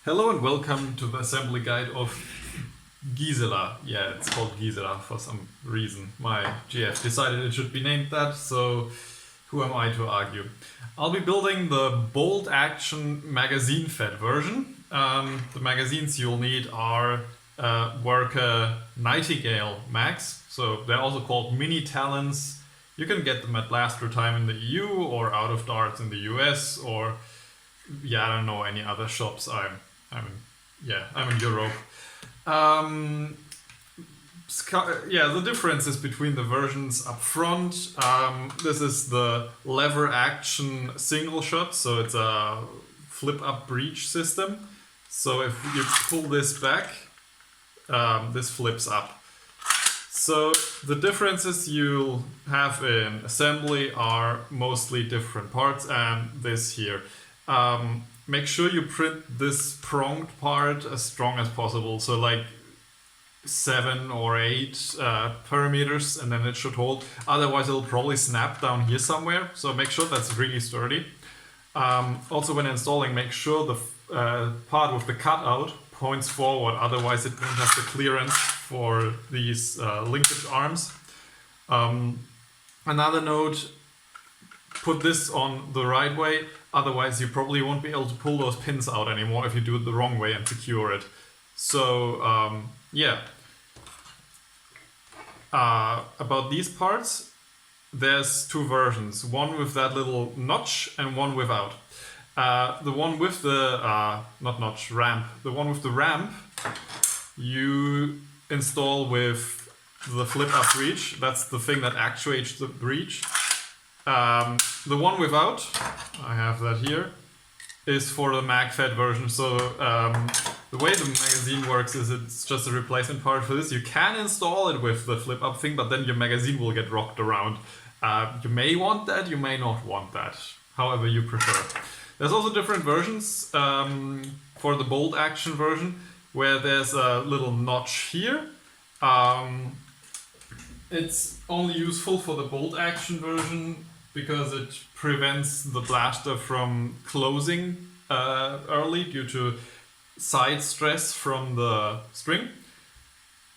Hello and welcome to the assembly guide of Gisela. Yeah, it's called Gisela for some reason. My GF decided it should be named that, so who am I to argue? I'll be building the bolt action magazine fed version. The magazines you'll need are Worker Nightingale mags, so they're also called mini Talons. You can get them at Blaster Time in the EU or Out of Darts in the US, or yeah, I don't know any other shops. I'm in Europe. The differences between the versions up front. This is the lever action single shot, so it's a flip up breech system. So if you pull this back, this flips up. So the differences you'll have in assembly are mostly different parts, and this here. Make sure you print this pronged part as strong as possible, so like 7 or 8 parameters, and then it should hold. Otherwise it'll probably snap down here somewhere, so make sure that's really sturdy. Also when installing, make sure the part with the cutout points forward, otherwise it won't have the clearance for these linkage arms. Another note, put this on the right way, otherwise you probably won't be able to pull those pins out anymore if you do it the wrong way and secure it. So about these parts, there's 2 versions, one with that little notch and one without. The one with the ramp. The one with the ramp you install with the flip up breech. That's the thing that actuates the breech. The one without, I have that here, is for the mag-fed version. So the way the magazine works is it's just a replacement part for this. You can install it with the flip-up thing, but then your magazine will get rocked around. You may want that, you may not want that, however you prefer. There's also different versions for the bolt action version, where there's a little notch here. It's only useful for the bolt action version because it prevents the blaster from closing early due to side stress from the string.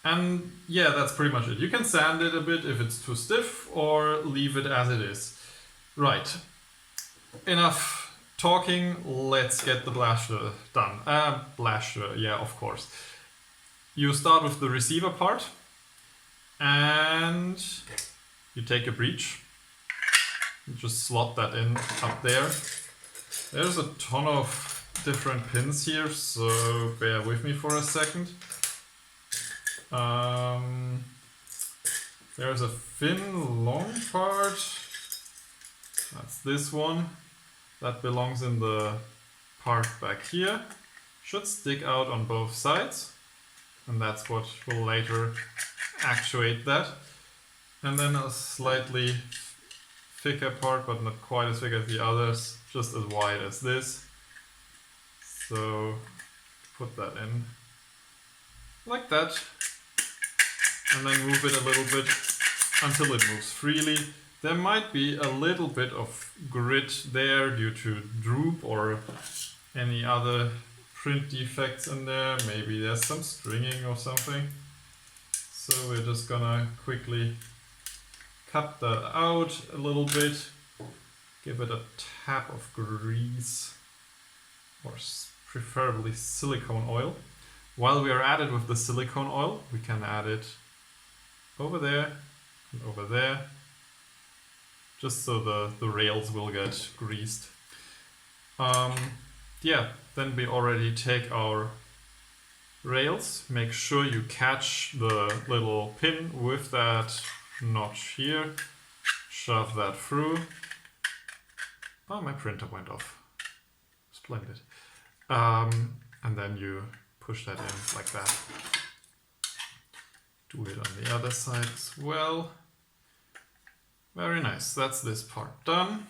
And yeah, that's pretty much it. You can sand it a bit if it's too stiff, or leave it as it is. Right, enough talking, let's get the blaster done. Blaster, yeah, of course. You start with the receiver part, and you take a breech. You just slot that in up there. There's a ton of different pins here, so bear with me for a second. There's a thin, long part. That's this one. That belongs in the part back here. Should stick out on both sides. And that's what will later actuate that. And then a slightly thicker part, but not quite as thick as the others, just as wide as this. So put that in like that, and then move it a little bit until it moves freely. There might be a little bit of grit there due to droop or any other print defects in there. Maybe there's some stringing or something. So we're just gonna quickly cut that out a little bit, give it a tap of grease, or preferably silicone oil. While we are at it with the silicone oil, we can add it over there and over there, just so the rails will get greased. Then we already take our rails. Make sure you catch the little pin with that notch here, shove that through. Oh, my printer went off. Splendid. And then you push that in like that. Do it on the other side as well. Very nice. That's this part done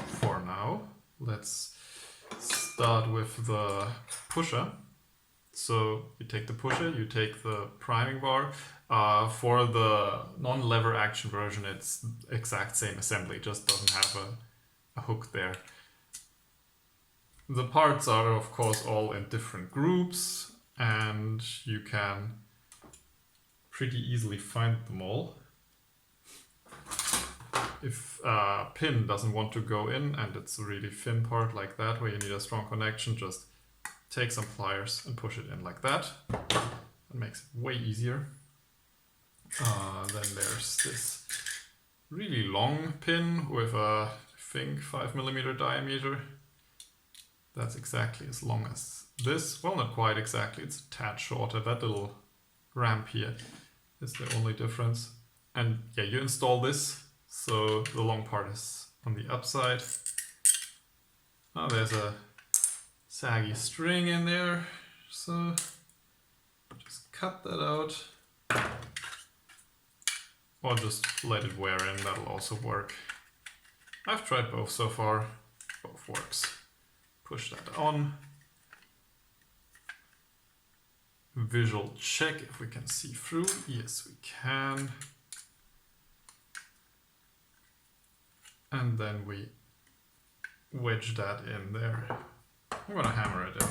for now. Let's start with the pusher. So you take the pusher, you take the priming bar. For the non-lever action version, it's exact same assembly, just doesn't have a hook there. the parts are of course all in different groups, and you can pretty easily find them all. If a pin doesn't want to go in and it's a really thin part like that where you need a strong connection, just take some pliers and push it in like that. It makes it way easier. Then there's this really long pin with a, I think, 5mm diameter. That's exactly as long as this. Well, not quite exactly, it's a tad shorter. That little ramp here is the only difference. And yeah, you install this, so the long part is on the upside. Now there's a saggy string in there, so just cut that out. Or just let it wear in, that'll also work. I've tried both so far, both works. Push that on. Visual check if we can see through. Yes, we can. And then we wedge that in there. I'm gonna hammer it in.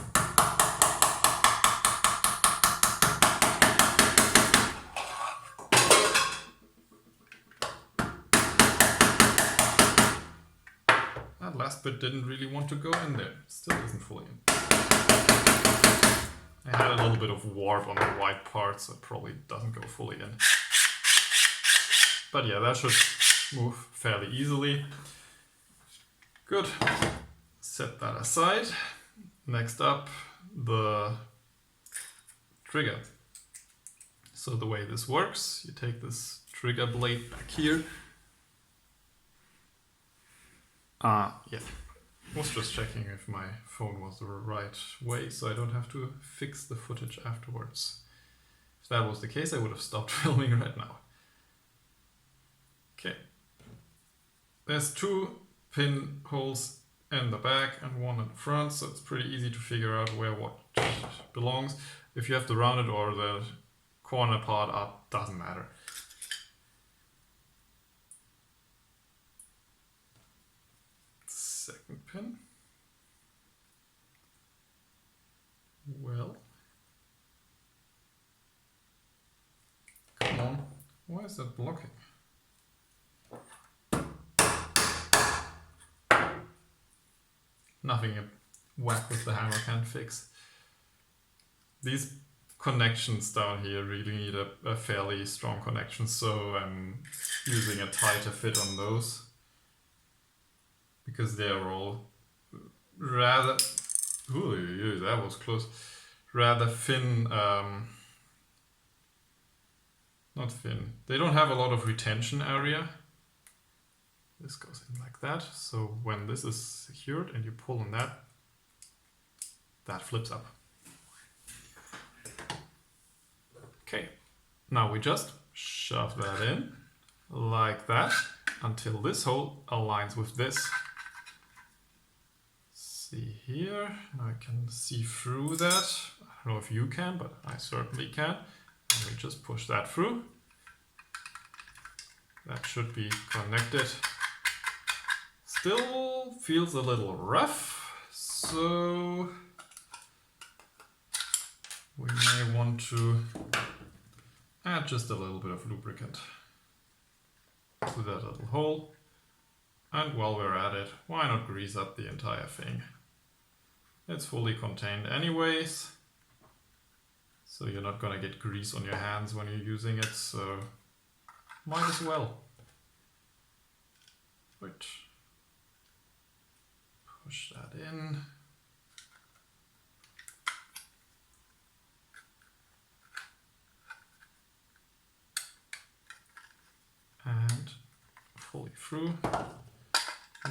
That last bit didn't really want to go in there. Still isn't fully in. I had a little bit of warp on the white part, so it probably doesn't go fully in. But yeah, that should move fairly easily. Good. Set that aside. Next up, the trigger. So the way this works, you take this trigger blade back here. Yeah. Was just checking if my phone was the right way, so I don't have to fix the footage afterwards. If that was the case, I would have stopped filming right now. Okay. There's 2 pin holes in the back and 1 in the front, so it's pretty easy to figure out where what belongs. If you have the rounded or the corner part up, doesn't matter. Second pin. Well, come on, why is that blocking? Nothing a whack with the hammer can't fix. These connections down here really need a fairly strong connection, so I'm using a tighter fit on those, because they're all rather, ooh, that was close, rather thin, not thin, they don't have a lot of retention area. This goes in like that, so when this is secured and you pull on that, that flips up. Okay, now we just shove that in like that until this hole aligns with this. See here, I can see through that. I don't know if you can, but I certainly can. And we just push that through. That should be connected. Still feels a little rough, so we may want to add just a little bit of lubricant to that little hole. And while we're at it, why not grease up the entire thing? It's fully contained anyways, so you're not gonna get grease on your hands when you're using it, so might as well. Right. Push that in. And fully through.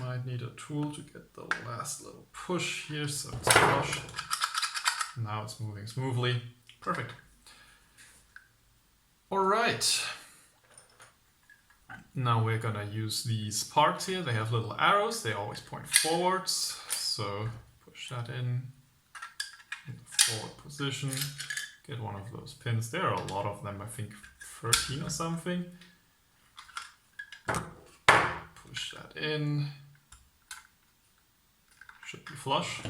Might need a tool to get the last little push here, so it's flush. Now it's moving smoothly. Perfect. All right. Now we're gonna use these parts here. They have little arrows. They always point forwards. So push that in the forward position. Get one of those pins. There are a lot of them, I think 13 or something. Push that in. should be flush.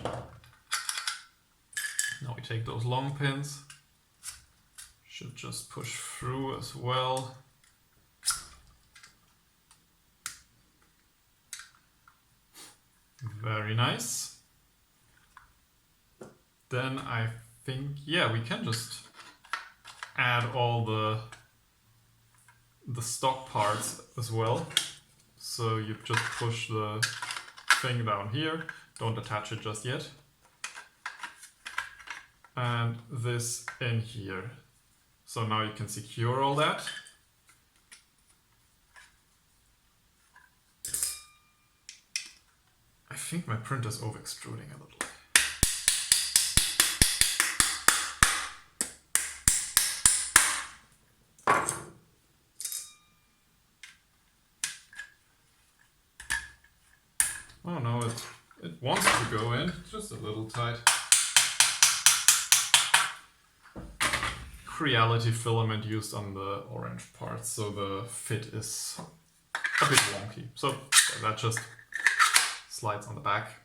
Now we take those long pins, should just push through as well. Very nice. Then I think, yeah, we can just add all the stock parts as well. So you just push the thing down here, don't attach it just yet. And this in here. So now you can secure all that. I think my printer's over-extruding a little. Oh no, it wants to go in, just a little tight. Creality filament used on the orange parts, so the fit is a bit wonky. So that just slides on the back.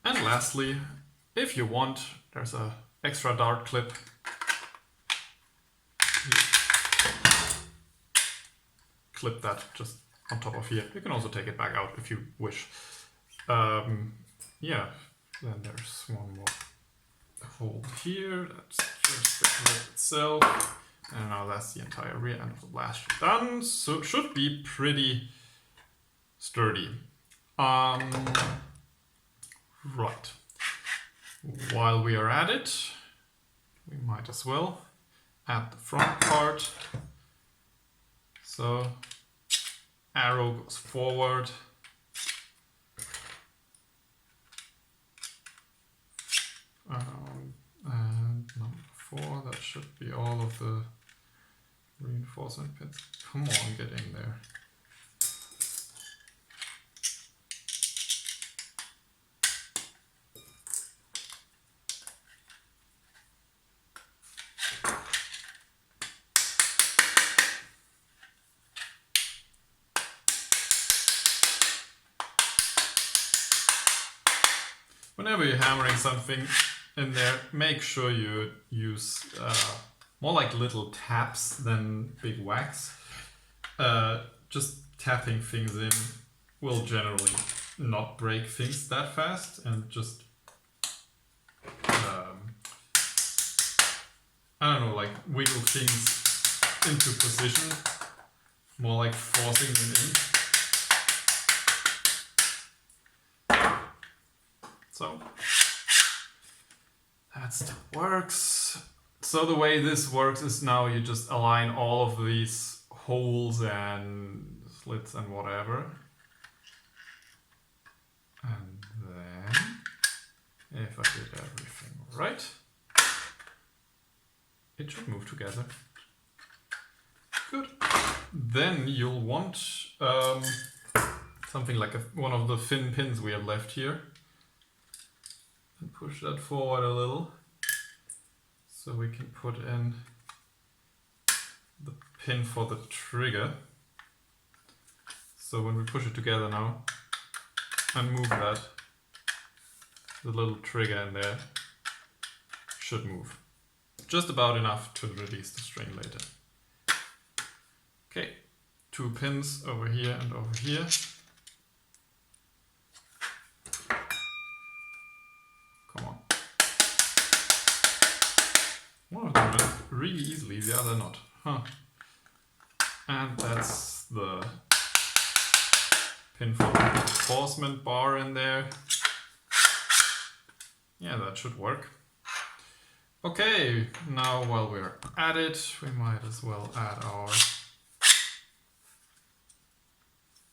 And lastly, if you want, there's an extra dart clip. Clip that just on top of here. You can also take it back out if you wish. Yeah, then there's one more hole here. That's just the clip itself. And now that's the entire rear end of the blast sheet done. So it should be pretty sturdy. Right. While we are at it, we might as well add the front part. So arrow goes forward. And number 4, that should be all of the reinforcement pins. Come on, get in there. Whenever you're hammering something in there, make sure you use more like little taps than big whacks. Just tapping things in will generally not break things that fast, and just I don't know, like wiggle things into position, more like forcing them in. So that still works. So the way this works is now you just align all of these holes and slits and whatever. And then, if I did everything right, it should move together. Good. Then you'll want something like one of the thin pins we have left here. And push that forward a little, so we can put in the pin for the trigger. So when we push it together now and move that, the little trigger in there should move. Just about enough to release the string later. Okay, 2 pins over here and over here. Come on. One of them went really easily, the other not. Huh. And that's the pin for the reinforcement bar in there. Yeah, that should work. Okay, now while we're at it, we might as well add our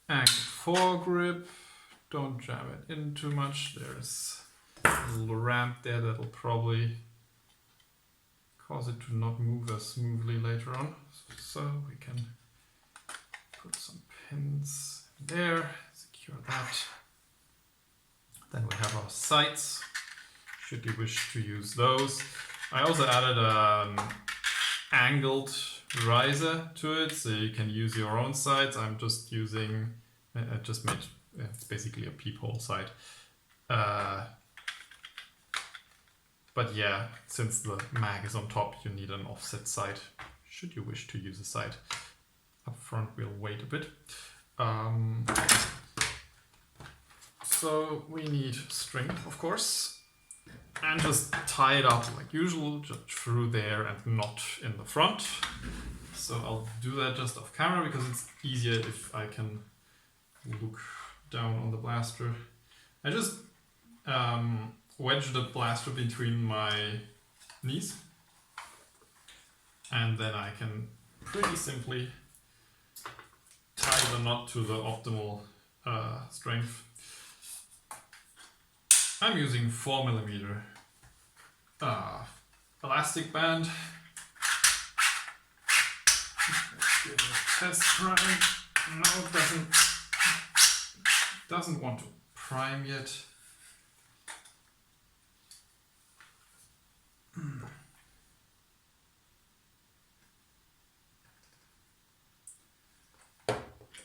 angle foregrip. Don't jam it in too much. There's a little ramp there that'll probably cause it to not move as smoothly later on. So we can put some pins there, secure that. Then we have our sights. should you wish to use those. I also added an angled riser to it, so you can use your own sides. I'm just using, I just made, it's basically a peephole side. But yeah, since the mag is on top, you need an offset side, should you wish to use a side. Up front, we'll wait a bit. So we need string, of course, and just tie it up like usual, just through there and not in the front. So I'll do that just off camera because it's easier if I can look down on the blaster. I just wedge the blaster between my knees, and then I can pretty simply tie the knot to the optimal strength. I'm using 4mm elastic band. Let's give it a test prime. No, it doesn't want to prime yet.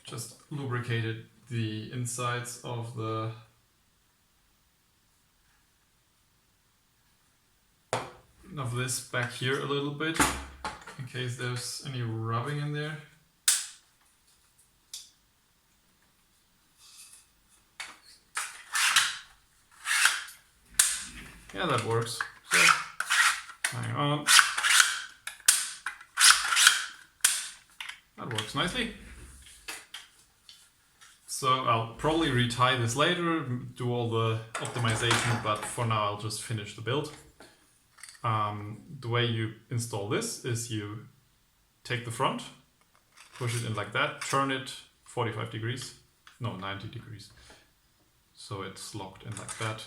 Just lubricated the insides of this back here a little bit, in case there's any rubbing in there. Yeah, that works. So, hang on. That works nicely. So I'll probably retie this later, do all the optimization, but for now I'll just finish the build. The way you install this is you take the front, push it in like that, turn it 45 degrees, no 90 degrees, so it's locked in like that.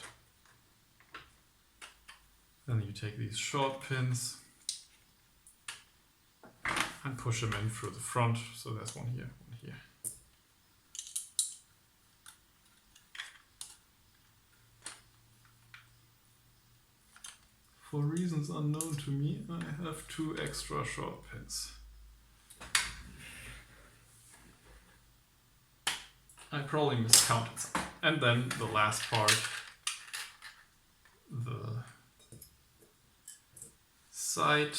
Then you take these short pins and push them in through the front, so there's one here, one here. For reasons unknown to me, I have 2 extra short pins. I probably miscounted some. And then the last part, the side,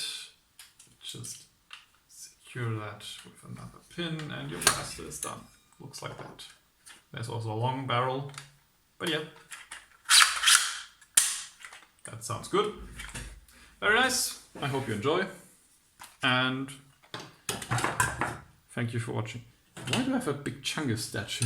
just secure that with another pin and your blaster is done. Looks like that. There's also a long barrel, but yeah. That sounds good. Very nice. I hope you enjoy. And thank you for watching. Why do I have a big Chungus statue?